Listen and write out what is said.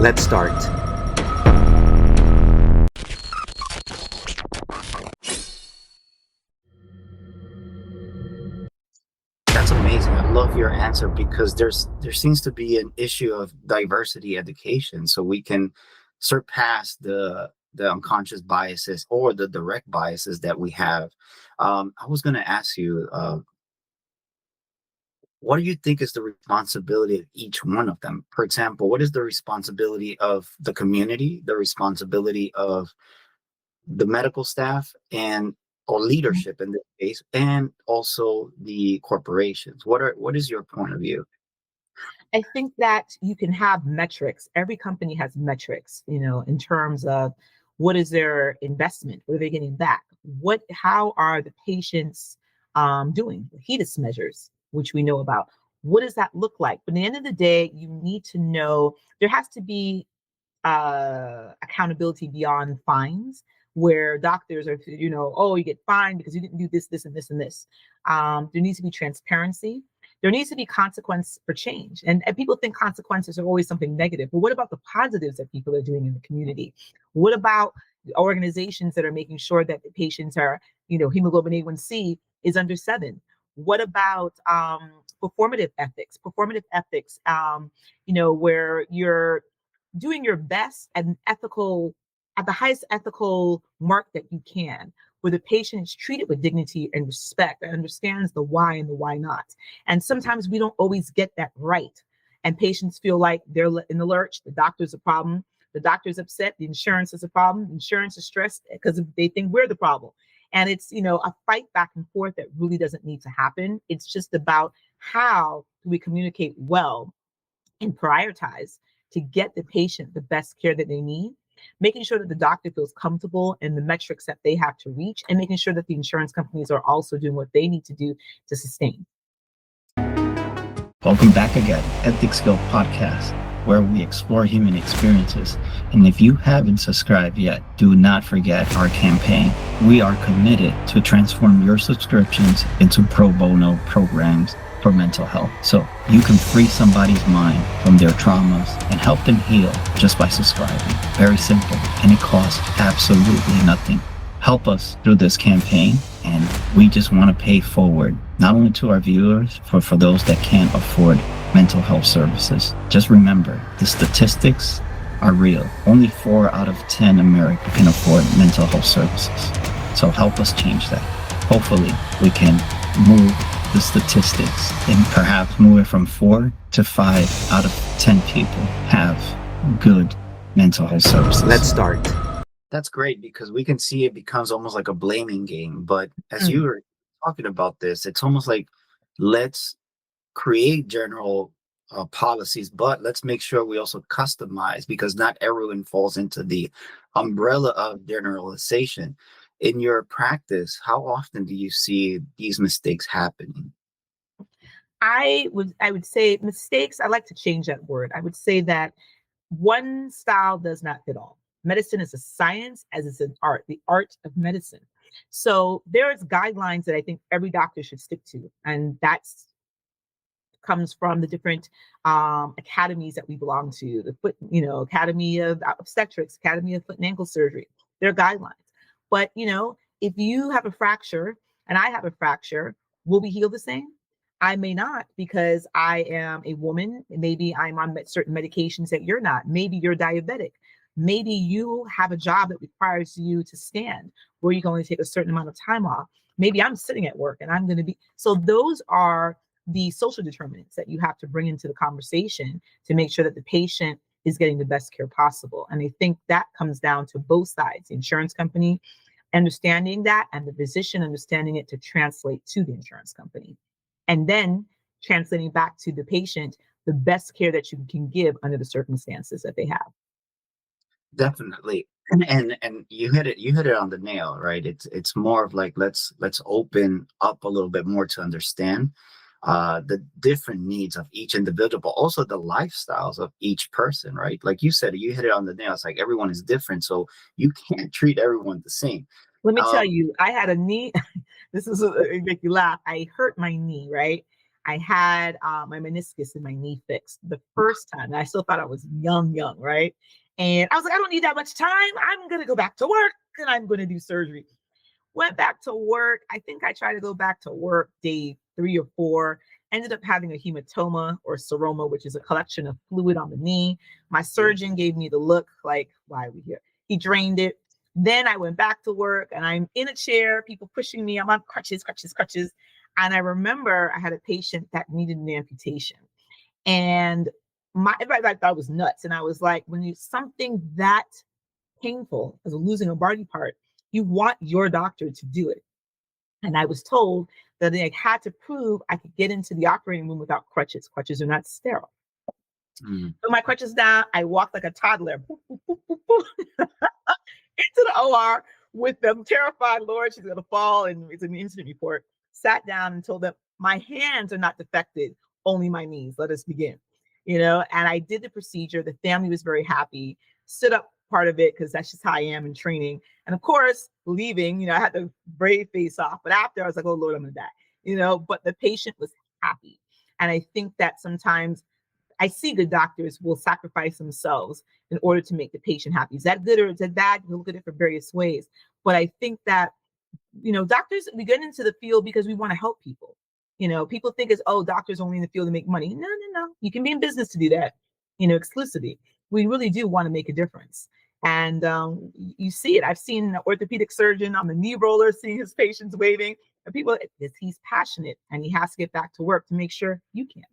Let's start. That's amazing. I love your answer because there seems to be an issue of diversity education, so we can surpass the unconscious biases or the direct biases that we have. I was going to ask you, what do you think is the responsibility of each one of them? For example, what is the responsibility of the community, the responsibility of the medical staff, and or leadership in this case, and also the corporations? What is your point of view? I think that you can have metrics. Every company has metrics, in terms of what is their investment, what are they getting back? How are the patients doing? The HEDIS measures, which we know about. What does that look like? But at the end of the day, you need to know there has to be accountability beyond fines, where doctors are, oh, you get fined because you didn't do this, this, and this, and this. There needs to be transparency. There needs to be consequence for change. And people think consequences are always something negative. But what about the positives that people are doing in the community? What about the organizations that are making sure that the patients are, hemoglobin A1C is under 7? What about performative ethics? Where you're doing your best at the highest ethical mark that you can, where the patient is treated with dignity and respect and understands the why and the why not. And sometimes we don't always get that right. And patients feel like they're in the lurch. The doctor's a problem. The doctor's upset. The insurance is a problem. Insurance is stressed because they think we're the problem. And it's, a fight back and forth that really doesn't need to happen. It's just about how do we communicate well and prioritize to get the patient the best care that they need, making sure that the doctor feels comfortable in the metrics that they have to reach, and making sure that the insurance companies are also doing what they need to do to sustain. Welcome back again, Ethics Skill Podcast, where we explore human experiences. And if you haven't subscribed yet, do not forget our campaign. We are committed to transform your subscriptions into pro bono programs for mental health, so you can free somebody's mind from their traumas and help them heal just by subscribing. Very simple, and it costs absolutely nothing. Help us through this campaign, and we just want to pay forward, not only to our viewers, but for those that can't afford mental health services. Just remember, the statistics are real. Only 4 out of 10 Americans can afford mental health services. So help us change that. Hopefully, we can move the statistics and perhaps move it from 4 to 5 out of 10 people have good mental health services. Let's start. That's great because we can see it becomes almost like a blaming game. But as you were talking about this, it's almost like let's create general policies, but let's make sure we also customize, because not everyone falls into the umbrella of generalization. In your practice, how often do you see these mistakes happening? I would say mistakes. I like to change that word. I would say that one style does not fit all. Medicine is a science as it's an art, the art of medicine. So there's guidelines that I think every doctor should stick to, and that's comes from the different academies that we belong to. The foot, Academy of Obstetrics, Academy of Foot and Ankle Surgery. There are guidelines. But if you have a fracture and I have a fracture, will we heal the same? I may not, because I am a woman. Maybe I'm on certain medications that you're not. Maybe you're diabetic. Maybe you have a job that requires you to stand, where you can only take a certain amount of time off. Maybe I'm sitting at work and I'm going to be. So those are the social determinants that you have to bring into the conversation to make sure that the patient is getting the best care possible. And I think that comes down to both sides, the insurance company understanding that and the physician understanding it to translate to the insurance company. And then translating back to the patient the best care that you can give under the circumstances that they have. Definitely. And you hit it on the nail, right? It's more of like let's open up a little bit more to understand the different needs of each individual, but also the lifestyles of each person, right? Like you said, you hit it on the nail. It's like everyone is different, so you can't treat everyone the same. Let me tell you, I had a knee. This is make you laugh. I hurt my knee, right? I had my meniscus in my knee fixed the first time. And I still thought I was young, right? And I was like, I don't need that much time. I'm going to go back to work and I'm going to do surgery. Went back to work. I think I tried to go back to work day 3 or 4. Ended up having a hematoma or seroma, which is a collection of fluid on the knee. My surgeon gave me the look like, why are we here? He drained it. Then I went back to work and I'm in a chair, people pushing me. I'm on crutches. And I remember I had a patient that needed an amputation. And everybody thought I was nuts. And I was like, when you something that painful as losing a body part, you want your doctor to do it. And I was told that I had to prove I could get into the operating room without crutches. Crutches are not sterile. Put my crutches down. I walked like a toddler into the OR with them, terrified, Lord, she's going to fall. And it's in the incident report. Sat down and told them, my hands are not defected, only my knees. Let us begin. And I did the procedure. The family was very happy. Stood up part of it because that's just how I am in training. And of course, leaving, I had to brave face off. But after, I was like, oh, Lord, I'm going to die. But the patient was happy. And I think that sometimes I see good doctors will sacrifice themselves in order to make the patient happy. Is that good or is that bad? You look at it for various ways. But I think that, doctors, we get into the field because we want to help people. People think it's, oh, doctors only in the field to make money. No. You can be in business to do that, exclusively. We really do want to make a difference. And you see it. I've seen an orthopedic surgeon on the knee roller, seeing his patients waving. And people, he's passionate and he has to get back to work to make sure you can.